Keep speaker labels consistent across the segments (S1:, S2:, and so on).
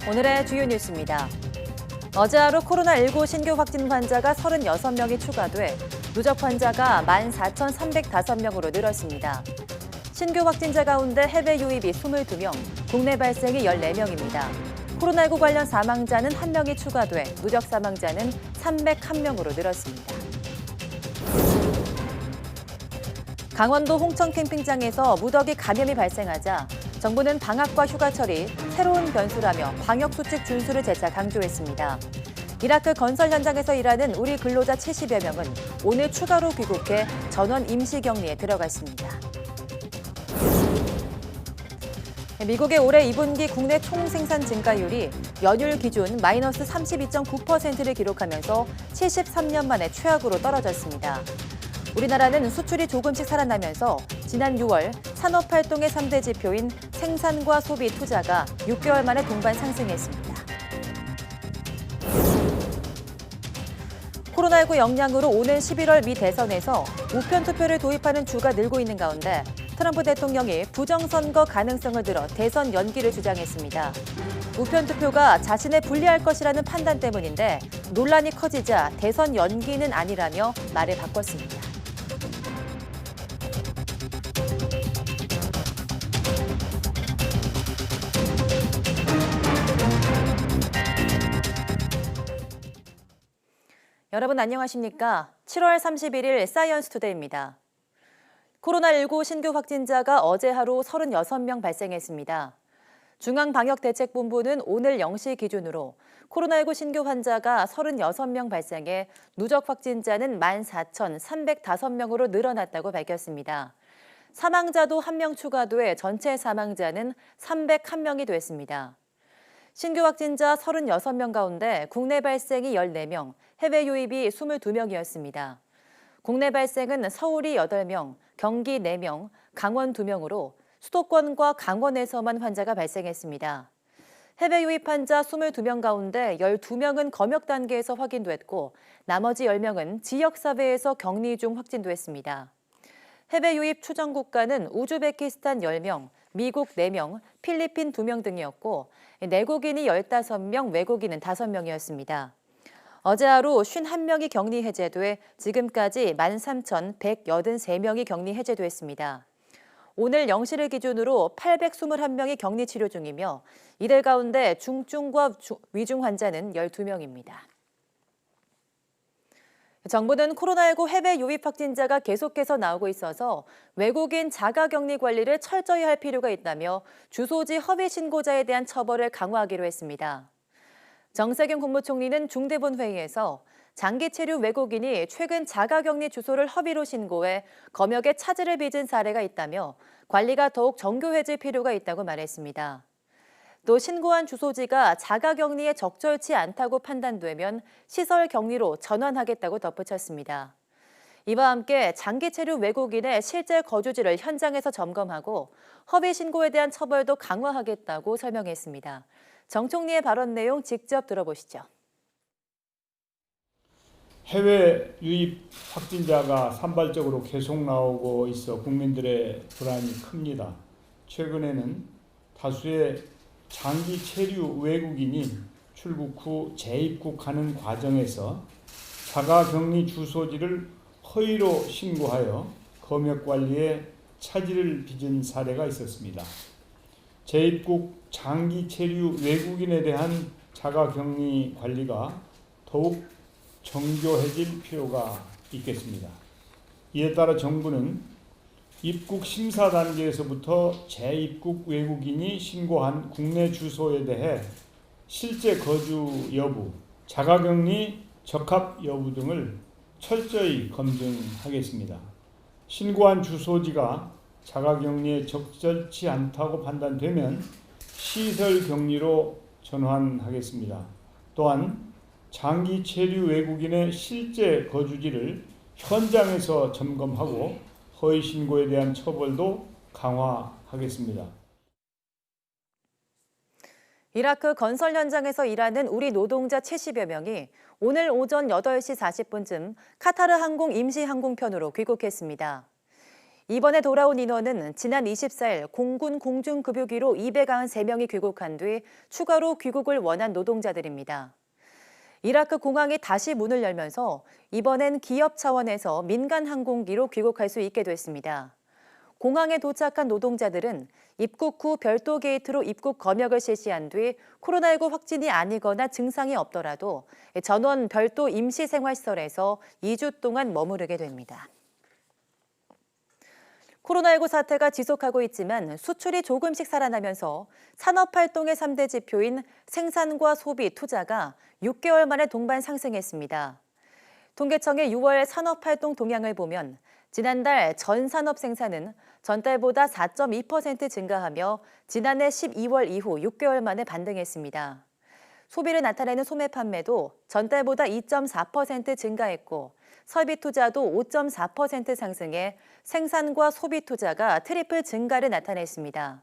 S1: 오늘의 주요 뉴스입니다. 어제 하루 코로나19 신규 확진 환자가 36명이 추가돼 누적 환자가 14,305명으로 늘었습니다. 신규 확진자 가운데 해외 유입이 22명, 국내 발생이 14명입니다. 코로나19 관련 사망자는 1명이 추가돼 누적 사망자는 301명으로 늘었습니다. 강원도 홍천 캠핑장에서 무더기 감염이 발생하자 정부는 방학과 휴가철이 새로운 변수라며 방역수칙 준수를 재차 강조했습니다. 이라크 건설 현장에서 일하는 우리 근로자 70여 명은 오늘 추가로 귀국해 전원 임시격리에 들어갔습니다. 미국의 올해 2분기 국내 총생산 증가율이 연율 기준 마이너스 32.9%를 기록하면서 73년 만에 최악으로 떨어졌습니다. 우리나라는 수출이 조금씩 살아나면서 지난 6월 산업활동의 3대 지표인 생산과 소비, 투자가 6개월 만에 동반 상승했습니다. 코로나19 영향으로 오는 11월 미 대선에서 우편투표를 도입하는 주가 늘고 있는 가운데 트럼프 대통령이 부정선거 가능성을 들어 대선 연기를 주장했습니다. 우편투표가 자신에 불리할 것이라는 판단 때문인데 논란이 커지자 대선 연기는 아니라며 말을 바꿨습니다. 여러분 안녕하십니까? 7월 31일 사이언스 투데이입니다. 코로나19 신규 확진자가 어제 하루 36명 발생했습니다. 중앙방역대책본부는 오늘 0시 기준으로 코로나19 신규 환자가 36명 발생해 누적 확진자는 14,305명으로 늘어났다고 밝혔습니다. 사망자도 1명 추가돼 전체 사망자는 301명이 됐습니다. 신규 확진자 36명 가운데 국내 발생이 14명, 해외 유입이 22명이었습니다. 국내 발생은 서울이 8명, 경기 4명, 강원 2명으로 수도권과 강원에서만 환자가 발생했습니다. 해외 유입 환자 22명 가운데 12명은 검역 단계에서 확인됐고 나머지 10명은 지역사회에서 격리 중 확진됐습니다. 해외 유입 추정 국가는 우즈베키스탄 10명, 미국 4명, 필리핀 2명 등이었고 내국인이 15명, 외국인은 5명이었습니다. 어제 하루 51명이 격리 해제돼 지금까지 13,183명이 격리 해제됐습니다. 오늘 0시를 기준으로 821명이 격리 치료 중이며 이들 가운데 중증과 위중 환자는 12명입니다. 정부는 코로나19 해외 유입 확진자가 계속해서 나오고 있어서 외국인 자가격리 관리를 철저히 할 필요가 있다며 주소지 허위 신고자에 대한 처벌을 강화하기로 했습니다. 정세균 국무총리는 중대본 회의에서 장기 체류 외국인이 최근 자가격리 주소를 허위로 신고해 검역에 차질을 빚은 사례가 있다며 관리가 더욱 정교해질 필요가 있다고 말했습니다. 또 신고한 주소지가 자가격리에 적절치 않다고 판단되면 시설 격리로 전환하겠다고 덧붙였습니다. 이와 함께 장기 체류 외국인의 실제 거주지를 현장에서 점검하고 허위 신고에 대한 처벌도 강화하겠다고 설명했습니다. 정 총리의 발언 내용 직접 들어보시죠.
S2: 해외 유입 확진자가 산발적으로 계속 나오고 있어 국민들의 불안이 큽니다. 최근에는 다수의 장기 체류 외국인이 출국 후 재입국하는 과정에서 자가격리 주소지를 허위로 신고하여 검역관리에 차질을 빚은 사례가 있었습니다. 재입국 장기 체류 외국인에 대한 자가격리 관리가 더욱 정교해질 필요가 있겠습니다. 이에 따라 정부는 입국 심사 단계에서부터 재입국 외국인이 신고한 국내 주소에 대해 실제 거주 여부, 자가격리 적합 여부 등을 철저히 검증하겠습니다. 신고한 주소지가 자가격리에 적절치 않다고 판단되면 시설 격리로 전환하겠습니다. 또한 장기 체류 외국인의 실제 거주지를 현장에서 점검하고 허위 신고에 대한 처벌도 강화하겠습니다.
S1: 이라크 건설 현장에서 일하는 우리 노동자 70여 명이 오늘 오전 8시 40분쯤 카타르 항공 임시항공편으로 귀국했습니다. 이번에 돌아온 인원은 지난 24일 공군 공중급유기로 293명이 귀국한 뒤 추가로 귀국을 원한 노동자들입니다. 이라크 공항이 다시 문을 열면서 이번엔 기업 차원에서 민간 항공기로 귀국할 수 있게 됐습니다. 공항에 도착한 노동자들은 입국 후 별도 게이트로 입국 검역을 실시한 뒤 코로나19 확진이 아니거나 증상이 없더라도 전원 별도 임시생활시설에서 2주 동안 머무르게 됩니다. 코로나19 사태가 지속하고 있지만 수출이 조금씩 살아나면서 산업활동의 3대 지표인 생산과 소비, 투자가 6개월 만에 동반 상승했습니다. 통계청의 6월 산업활동 동향을 보면 지난달 전 산업 생산은 전달보다 4.2% 증가하며 지난해 12월 이후 6개월 만에 반등했습니다. 소비를 나타내는 소매 판매도 전달보다 2.4% 증가했고 설비 투자도 5.4% 상승해 생산과 소비 투자가 트리플 증가를 나타냈습니다.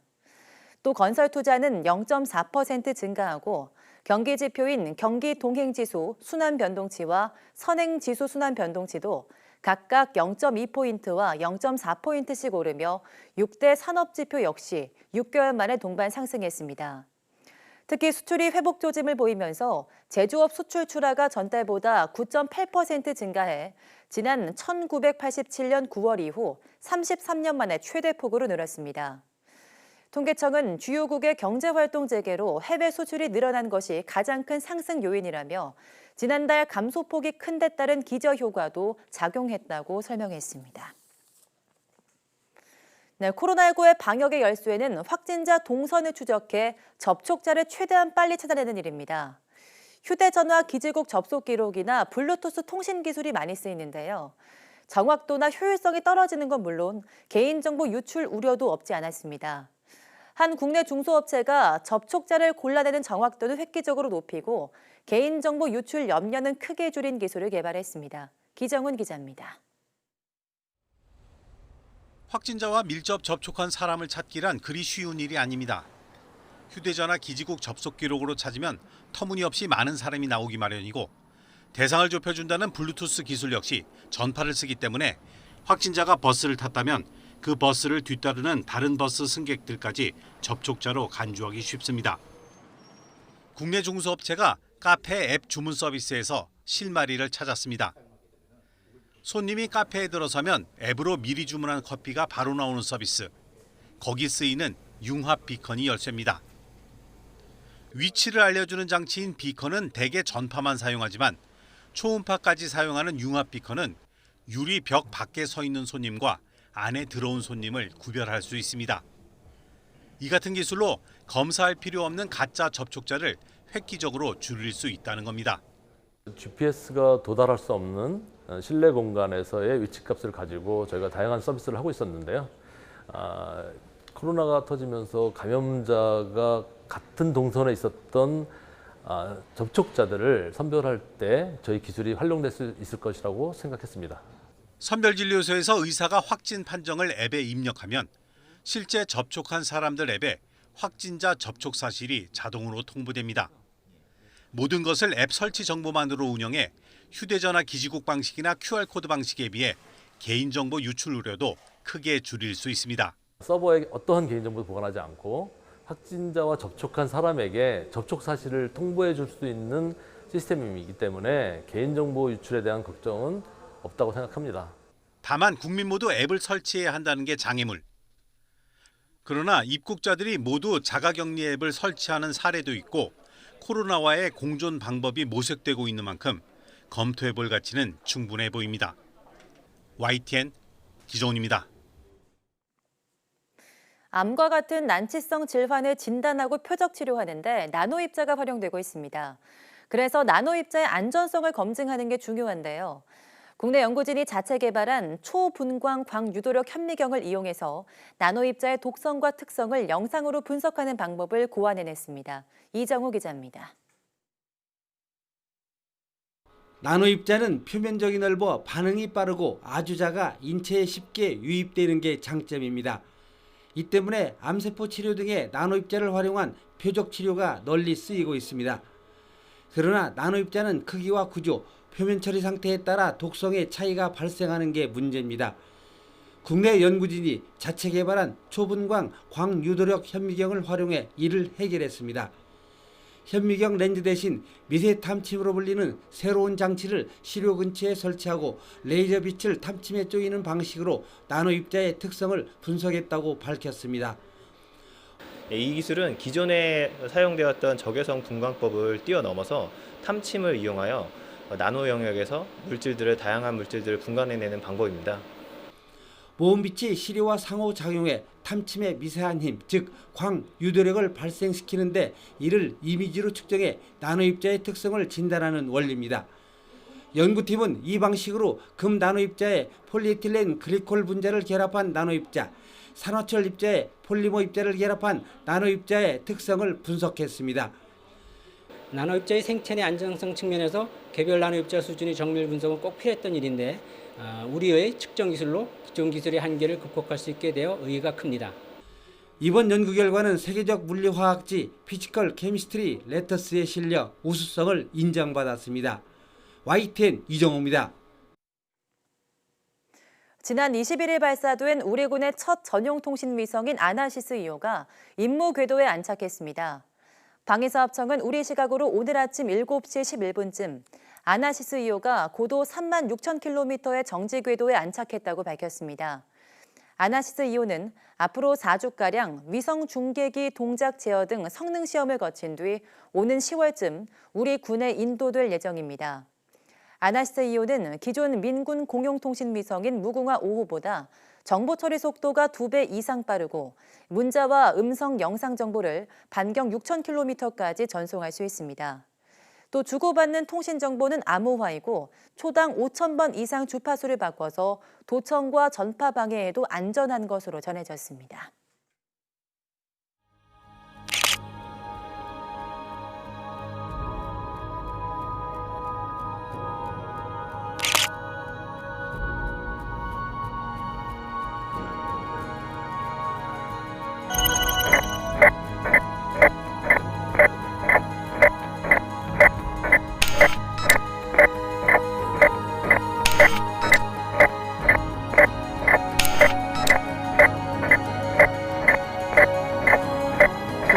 S1: 또 건설 투자는 0.4% 증가하고 경기 지표인 경기 동행지수 순환 변동치와 선행지수 순환 변동치도 각각 0.2포인트와 0.4포인트씩 오르며 6대 산업지표 역시 6개월 만에 동반 상승했습니다. 특히 수출이 회복 조짐을 보이면서 제조업 수출 출하가 전달보다 9.8% 증가해 지난 1987년 9월 이후 33년 만에 최대폭으로 늘었습니다. 통계청은 주요국의 경제활동 재개로 해외 수출이 늘어난 것이 가장 큰 상승 요인이라며 지난달 감소폭이 큰 데 따른 기저효과도 작용했다고 설명했습니다. 네, 코로나19의 방역의 열쇠는 확진자 동선을 추적해 접촉자를 최대한 빨리 찾아내는 일입니다. 휴대전화 기지국 접속 기록이나 블루투스 통신 기술이 많이 쓰이는데요. 정확도나 효율성이 떨어지는 건 물론 개인정보 유출 우려도 없지 않았습니다. 한 국내 중소업체가 접촉자를 골라내는 정확도를 획기적으로 높이고 개인정보 유출 염려는 크게 줄인 기술을 개발했습니다. 기정훈 기자입니다.
S3: 확진자와 밀접 접촉한 사람을 찾기란 그리 쉬운 일이 아닙니다. 휴대전화 기지국 접속 기록으로 찾으면 터무니없이 많은 사람이 나오기 마련이고 대상을 좁혀준다는 블루투스 기술 역시 전파를 쓰기 때문에 확진자가 버스를 탔다면 그 버스를 뒤따르는 다른 버스 승객들까지 접촉자로 간주하기 쉽습니다. 국내 중소업체가 카페 앱 주문 서비스에서 실마리를 찾았습니다. 손님이 카페에 들어서면 앱으로 미리 주문한 커피가 바로 나오는 서비스. 거기 쓰이는 융합 비컨이 열쇠입니다. 위치를 알려주는 장치인 비컨은 대개 전파만 사용하지만 초음파까지 사용하는 융합 비컨은 유리 벽 밖에 서 있는 손님과 안에 들어온 손님을 구별할 수 있습니다. 이 같은 기술로 검사할 필요 없는 가짜 접촉자를 획기적으로 줄일 수 있다는 겁니다.
S4: GPS가 도달할 수 없는 실내 공간에서의 위치값을 가지고 저희가 다양한 서비스를 하고 있었는데요. 코로나가 터지면서 감염자가 같은 동선에 있었던 접촉자들을 선별할 때 저희 기술이 활용될 수 있을 것이라고 생각했습니다.
S3: 선별진료소에서 의사가 확진 판정을 앱에 입력하면 실제 접촉한 사람들 앱에 확진자 접촉 사실이 자동으로 통보됩니다. 모든 것을 앱 설치 정보만으로 운영해 휴대전화 기지국 방식이나 QR코드 방식에 비해 개인정보 유출 우려도 크게 줄일 수 있습니다.
S4: 서버에 어떠한 개인정보도 보관하지 않고 확진자와 접촉한 사람에게 접촉 사실을 통보해 줄 수 있는 시스템이기 때문에 개인정보 유출에 대한 걱정은 없다고 생각합니다.
S3: 다만 국민 모두 앱을 설치해야 한다는 게 장애물. 그러나 입국자들이 모두 자가격리 앱을 설치하는 사례도 있고 코로나와의 공존 방법이 모색되고 있는 만큼 검토해볼 가치는 충분해 보입니다. YTN 기정훈입니다.
S1: 암과 같은 난치성 질환을 진단하고 표적 치료하는데 나노입자가 활용되고 있습니다. 그래서 나노입자의 안전성을 검증하는 게 중요한데요. 국내 연구진이 자체 개발한 초분광 광유도력 현미경을 이용해서 나노입자의 독성과 특성을 영상으로 분석하는 방법을 고안해냈습니다. 이정우 기자입니다.
S5: 나노입자는 표면적이 넓어 반응이 빠르고 아주 작아 인체에 쉽게 유입되는 게 장점입니다. 이 때문에 암세포 치료 등의 나노입자를 활용한 표적 치료가 널리 쓰이고 있습니다. 그러나 나노입자는 크기와 구조, 표면 처리 상태에 따라 독성의 차이가 발생하는 게 문제입니다. 국내 연구진이 자체 개발한 초분광 광유도력 현미경을 활용해 이를 해결했습니다. 현미경 렌즈 대신 미세 탐침으로 불리는 새로운 장치를 시료 근처에 설치하고 레이저 빛을 탐침에 쪼이는 방식으로 나노 입자의 특성을 분석했다고 밝혔습니다.
S6: 이 기술은 기존에 사용되었던 적외선 분광법을 뛰어넘어서 탐침을 이용하여 나노 영역에서 다양한 물질들을 분간해내는 방법입니다.
S5: 모험빛이 시료와 상호작용해 탐침의 미세한 힘, 즉 광유도력을 발생시키는데 이를 이미지로 측정해 나노입자의 특성을 진단하는 원리입니다. 연구팀은 이 방식으로 금 나노입자에 폴리에틸렌 글리콜 분자를 결합한 나노입자, 산화철 입자에 폴리머 입자를 결합한 나노입자의 특성을 분석했습니다.
S7: 나노입자의 생체 안정성 측면에서 개별 나노입자 수준의 정밀 분석은 꼭 필요했던 일인데 우리의 측정 기술로 기존 기술의 한계를 극복할 수 있게 되어 의의가 큽니다.
S5: 이번 연구 결과는 세계적 물리화학지 피지컬 케미스트리 레터스에 실려 우수성을 인정받았습니다. YTN 이정호입니다.
S1: 지난 21일 발사된 우리 군의 첫 전용 통신 위성인 아나시스 2호가 임무 궤도에 안착했습니다. 방위사업청은 우리 시각으로 오늘 아침 7시 11분쯤 아나시스 2호가 고도 36,000km의 정지 궤도에 안착했다고 밝혔습니다. 아나시스 2호는 앞으로 4주가량 위성 중계기 동작 제어 등 성능 시험을 거친 뒤 오는 10월쯤 우리 군에 인도될 예정입니다. 아나시스 2호는 기존 민군 공용통신 위성인 무궁화 5호보다 정보 처리 속도가 2배 이상 빠르고 문자와 음성 영상 정보를 반경 6,000km까지 전송할 수 있습니다. 또 주고받는 통신 정보는 암호화이고 초당 5,000번 이상 주파수를 바꿔서 도청과 전파 방해에도 안전한 것으로 전해졌습니다.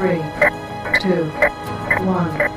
S8: Three, two, one.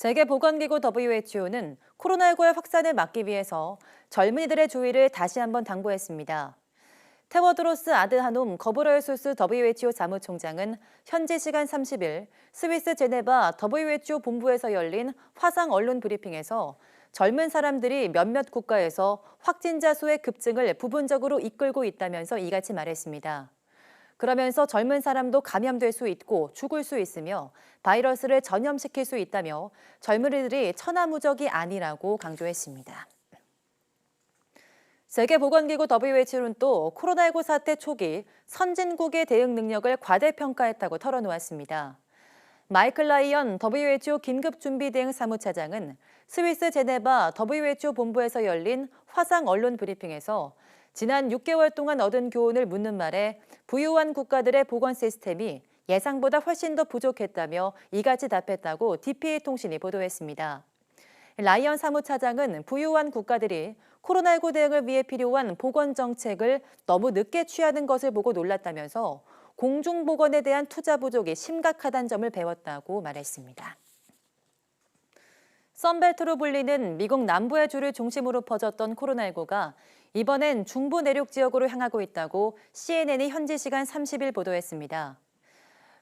S1: 세계보건기구 WHO는 코로나19의 확산을 막기 위해서 젊은이들의 주의를 다시 한번 당부했습니다. 테워드로스 아드하놈 거브레예수스 WHO 사무총장은 현지 시간 30일 스위스 제네바 WHO 본부에서 열린 화상 언론 브리핑에서 젊은 사람들이 몇몇 국가에서 확진자 수의 급증을 부분적으로 이끌고 있다면서 이같이 말했습니다. 그러면서 젊은 사람도 감염될 수 있고 죽을 수 있으며 바이러스를 전염시킬 수 있다며 젊은이들이 천하무적이 아니라고 강조했습니다. 세계보건기구 WHO는 또 코로나19 사태 초기 선진국의 대응 능력을 과대평가했다고 털어놓았습니다. 마이클 라이언 WHO 긴급준비대응 사무차장은 스위스 제네바 WHO 본부에서 열린 화상 언론 브리핑에서 지난 6개월 동안 얻은 교훈을 묻는 말에 부유한 국가들의 보건 시스템이 예상보다 훨씬 더 부족했다며 이같이 답했다고 DPA통신이 보도했습니다. 라이언 사무차장은 부유한 국가들이 코로나19 대응을 위해 필요한 보건 정책을 너무 늦게 취하는 것을 보고 놀랐다면서 공중보건에 대한 투자 부족이 심각하다는 점을 배웠다고 말했습니다. 선벨트로 불리는 미국 남부의 주를 중심으로 퍼졌던 코로나19가 이번엔 중부 내륙 지역으로 향하고 있다고 CNN이 현지 시간 30일 보도했습니다.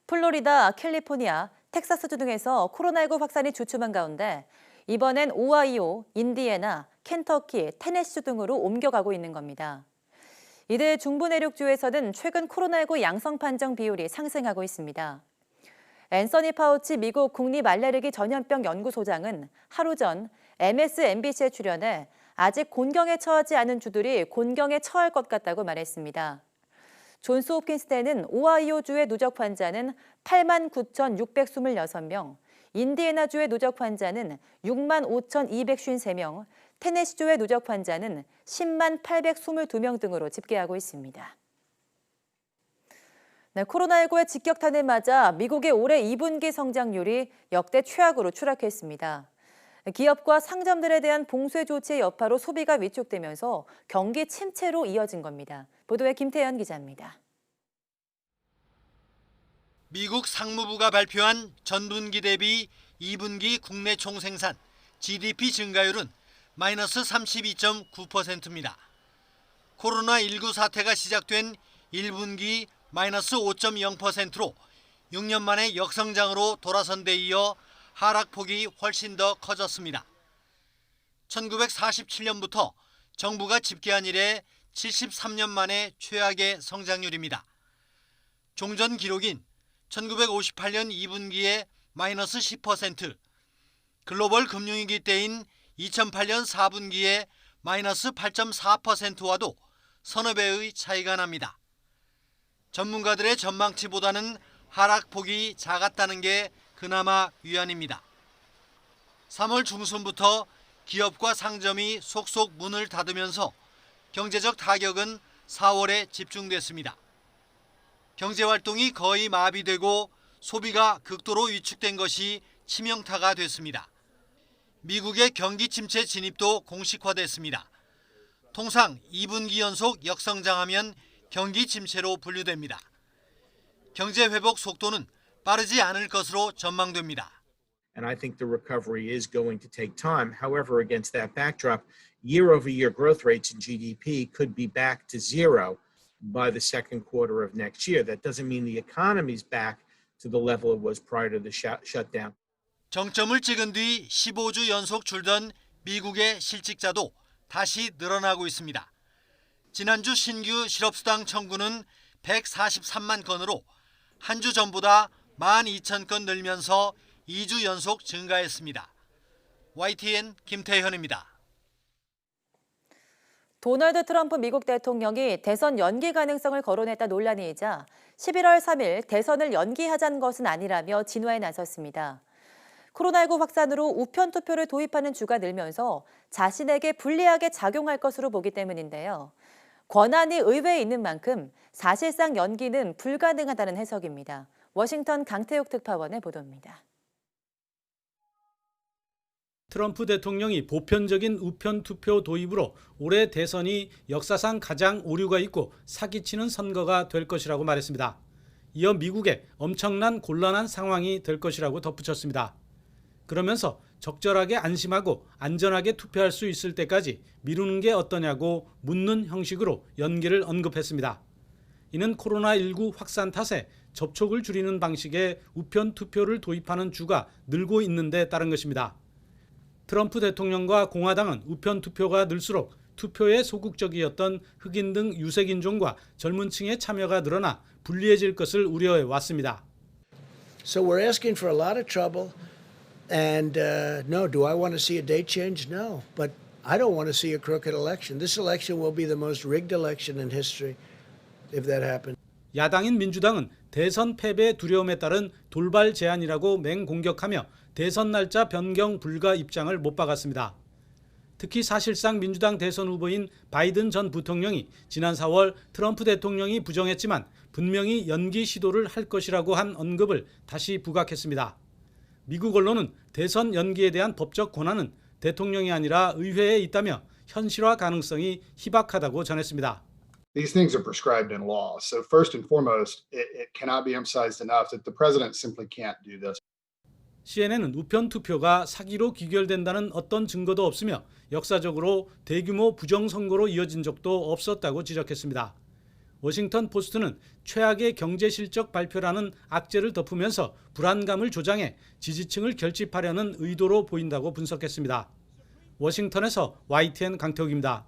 S1: 플로리다, 캘리포니아, 텍사스주 등에서 코로나19 확산이 주춤한 가운데 이번엔 오하이오, 인디애나, 켄터키, 테네시주 등으로 옮겨가고 있는 겁니다. 이들 중부 내륙주에서는 최근 코로나19 양성 판정 비율이 상승하고 있습니다. 앤서니 파우치 미국 국립알레르기 전염병 연구소장은 하루 전 MSNBC에 출연해 아직 곤경에 처하지 않은 주들이 곤경에 처할 것 같다고 말했습니다. 존스 홉킨스대는 오하이오주의 누적 환자는 89,626명, 인디애나주의 누적 환자는 65,253명, 테네시주의 누적 환자는 10822명 등으로 집계하고 있습니다. 네, 코로나19의 직격탄을 맞아 미국의 올해 2분기 성장률이 역대 최악으로 추락했습니다. 기업과 상점들에 대한 봉쇄 조치의 여파로 소비가 위축되면서 경기 침체로 이어진 겁니다. 보도에 김태현 기자입니다.
S3: 미국 상무부가 발표한 전분기 대비 2분기 국내 총생산 GDP 증가율은 마이너스 32.9%입니다. 코로나19 사태가 시작된 1분기 마이너스 5.0%로 6년 만에 역성장으로 돌아선 데 이어 하락폭이 훨씬 더 커졌습니다. 1947년부터 정부가 집계한 이래 73년 만에 최악의 성장률입니다. 종전 기록인 1958년 2분기에 마이너스 10%, 글로벌 금융위기 때인 2008년 4분기에 마이너스 8.4%와도 서너 배의 차이가 납니다. 전문가들의 전망치보다는 하락폭이 작았다는 게 그나마 위안입니다. 3월 중순부터 기업과 상점이 속속 문을 닫으면서 경제적 타격은 4월에 집중됐습니다. 경제활동이 거의 마비되고 소비가 극도로 위축된 것이 치명타가 됐습니다. 미국의 경기 침체 진입도 공식화됐습니다. 통상 2분기 연속 역성장하면 경기 침체로 분류됩니다. 경제 회복 속도는 빠르지 않을 것으로 전망됩니다.
S9: And I think the recovery is going to take time. However, against that backdrop, year-over-year growth rates in GDP could be back to zero by the second quarter of next year. That doesn't mean the economy's back to the level it was prior to the shutdown.
S3: 정점을 찍은 뒤 15주 연속 줄던 미국의 실직자도 다시 늘어나고 있습니다. 지난주 신규 실업수당 청구는 143만 건으로 한 주 전보다 12,000건 늘면서 2주 연속 증가했습니다. YTN 김태현입니다.
S1: 도널드 트럼프 미국 대통령이 대선 연기 가능성을 거론했다 논란이자 11월 3일 대선을 연기하자는 것은 아니라며 진화에 나섰습니다. 코로나19 확산으로 우편 투표를 도입하는 주가 늘면서 자신에게 불리하게 작용할 것으로 보기 때문인데요. 권한이 의회에 있는 만큼 사실상 연기는 불가능하다는 해석입니다. 워싱턴 강태욱 특파원의 보도입니다.
S10: 트럼프 대통령이 보편적인 우편 투표 도입으로 올해 대선이 역사상 가장 오류가 있고 사기치는 선거가 될 것이라고 말했습니다. 이어 미국에 엄청난 곤란한 상황이 될 것이라고 덧붙였습니다. 그러면서 적절하게 안심하고 안전하게 투표할 수 있을 때까지 미루는 게 어떠냐고 묻는 형식으로 연기를 언급했습니다. 이는 코로나19 확산 탓에 접촉을 줄이는 방식의 우편 투표를 도입하는 주가 늘고 있는 데 따른 것입니다. 트럼프 대통령과 공화당은 우편 투표가 늘수록 투표에 소극적이었던 흑인 등 유색인종과 젊은 층의 참여가 늘어나 불리해질 것을 우려해 왔습니다.
S11: So we're asking for a lot of trouble. And no, do I want to see a date change? No, but I don't want to see a crooked election. This election will be the most rigged election in history if that happens.
S10: 야당인 민주당은 대선 패배 두려움에 따른 돌발 제안이라고 맹공격하며 대선 날짜 변경 불가 입장을 못 박았습니다. 특히 사실상 민주당 대선 후보인 바이든 전 부통령이 지난 4월 트럼프 대통령이 부정했지만 분명히 연기 시도를 할 것이라고 한 언급을 다시 부각했습니다. 미국 언론은 대선 연기에 대한 법적 권한은 대통령이 아니라 의회에 있다며 현실화 가능성이 희박하다고 전했습니다.
S12: These things are prescribed in law. So first and foremost, it cannot be emphasized enough that the president simply can't do this.
S10: CNN은 우편 투표가 사기로 귀결된다는 어떤 증거도 없으며 역사적으로 대규모 부정선거로 이어진 적도 없었다고 지적했습니다. 워싱턴 포스트는 최악의 경제 실적 발표라는 악재를 덮으면서 불안감을 조장해 지지층을 결집하려는 의도로 보인다고 분석했습니다. 워싱턴에서 YTN 강태욱입니다.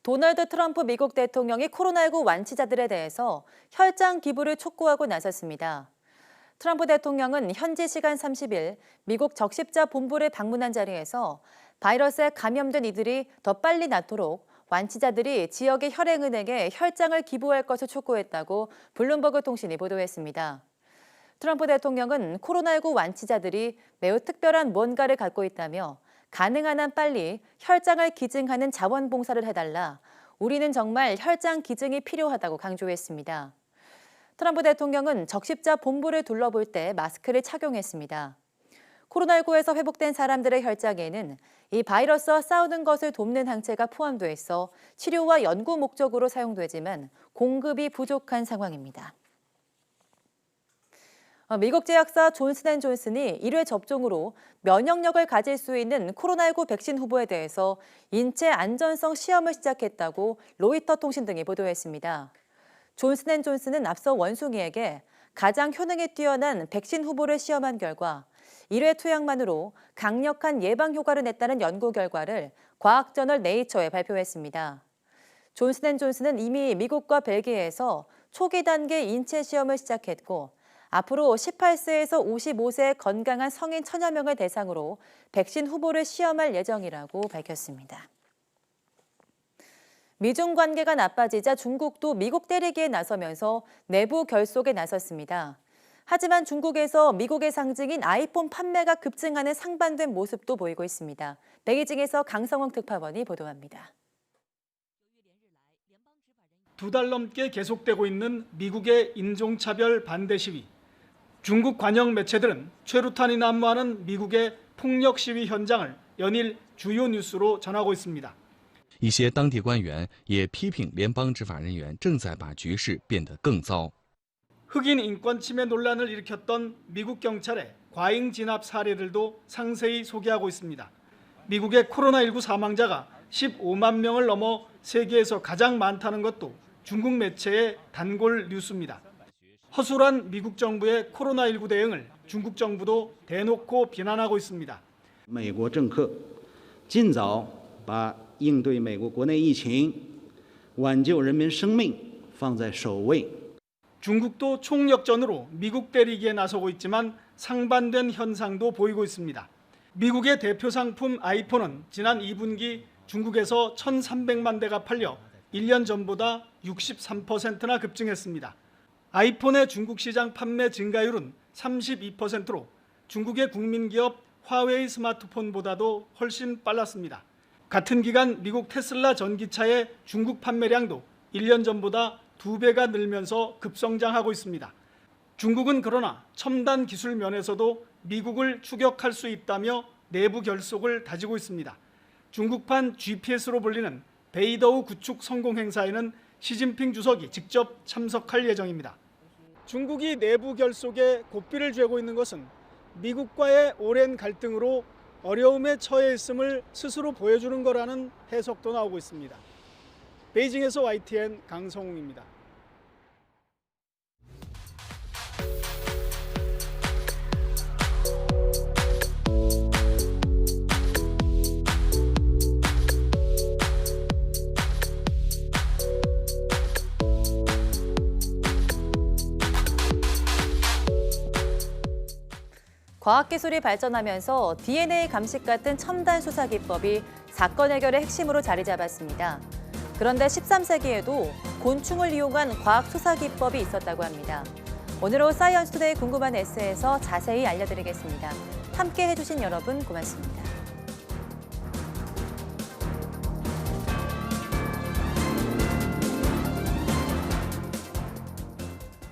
S1: 도널드 트럼프 미국 대통령이 코로나19 완치자들에 대해서 혈장 기부를 촉구하고 나섰습니다. 트럼프 대통령은 현지 시간 30일 미국 적십자 본부를 방문한 자리에서 바이러스에 감염된 이들이 더 빨리 낫도록 완치자들이 지역의 혈행은행에 혈장을 기부할 것을 촉구했다고 블룸버그 통신이 보도했습니다. 트럼프 대통령은 코로나19 완치자들이 매우 특별한 뭔가를 갖고 있다며 가능한 한 빨리 혈장을 기증하는 자원봉사를 해달라, 우리는 정말 혈장 기증이 필요하다고 강조했습니다. 트럼프 대통령은 적십자 본부를 둘러볼 때 마스크를 착용했습니다. 코로나19에서 회복된 사람들의 혈장에는 이 바이러스와 싸우는 것을 돕는 항체가 포함돼 있어 치료와 연구 목적으로 사용되지만 공급이 부족한 상황입니다. 미국 제약사 존슨앤존슨이 1회 접종으로 면역력을 가질 수 있는 코로나19 백신 후보에 대해서 인체 안전성 시험을 시작했다고 로이터 통신 등이 보도했습니다. 존슨앤존슨은 앞서 원숭이에게 가장 효능이 뛰어난 백신 후보를 시험한 결과 1회 투약만으로 강력한 예방 효과를 냈다는 연구 결과를 과학저널 네이처에 발표했습니다. 존슨앤존슨은 이미 미국과 벨기에에서 초기 단계 인체 시험을 시작했고 앞으로 18세에서 55세의 건강한 성인 1,000여 명을 대상으로 백신 후보를 시험할 예정이라고 밝혔습니다. 미중 관계가 나빠지자 중국도 미국 때리기에 나서면서 내부 결속에 나섰습니다. 하지만 중국에서 미국의 상징인 아이폰 판매가 급증하는 상반된 모습도 보이고 있습니다. 베이징에서 강성홍 특파원이 보도합니다.
S13: 2달 넘게 계속되고 있는 미국의 인종차별 반대 시위. 중국 관영 매체들은 최루탄이 난무하는 미국의 폭력 시위 현장을 연일 주요 뉴스로 전하고 있습니다.
S14: 一些当地官员也批评联邦执法人员正在把局势变得更糟。
S13: 흑인 인권 침해 논란을 일으켰던 미국 경찰의 과잉 진압 사례들도 상세히 소개하고 있습니다. 미국의 코로나19 사망자가 15만 명을 넘어 세계에서 가장 많다는 것도 중국 매체의 단골 뉴스입니다. 허술한 미국 정부의 코로나19 대응을 중국 정부도 대놓고 비난하고 있습니다.
S15: 美国政客尽早把应对美国国内疫情、挽救人民生命放在首位。
S13: 중국도 총력전으로 미국 때리기에 나서고 있지만 상반된 현상도 보이고 있습니다. 미국의 대표 상품 아이폰은 지난 2분기 중국에서 1,300만 대가 팔려 1년 전보다 63%나 급증했습니다. 아이폰의 중국 시장 판매 증가율은 32%로 중국의 국민기업 화웨이 스마트폰보다도 훨씬 빨랐습니다. 같은 기간 미국 테슬라 전기차의 중국 판매량도 1년 전보다 2배가 늘면서 급성장하고 있습니다. 중국은 그러나 첨단 기술 면에서도 미국을 추격할 수 있다며 내부 결속을 다지고 있습니다. 중국판 GPS로 불리는 베이더우 구축 성공 행사에는 시진핑 주석이 직접 참석할 예정입니다. 중국이 내부 결속에 고삐를 쥐고 있는 것은 미국과의 오랜 갈등으로 어려움에 처해 있음을 스스로 보여주는 거라는 해석도 나오고 있습니다. 베이징에서 YTN 강성웅입니다.
S1: 과학기술이 발전하면서 DNA 감식 같은 첨단 수사 기법이 사건 해결의 핵심으로 자리 잡았습니다. 그런데 13세기에도 곤충을 이용한 과학 수사 기법이 있었다고 합니다. 오늘 오후 사이언스 투데이 궁금한 에세이에서 자세히 알려드리겠습니다. 함께 해주신 여러분 고맙습니다.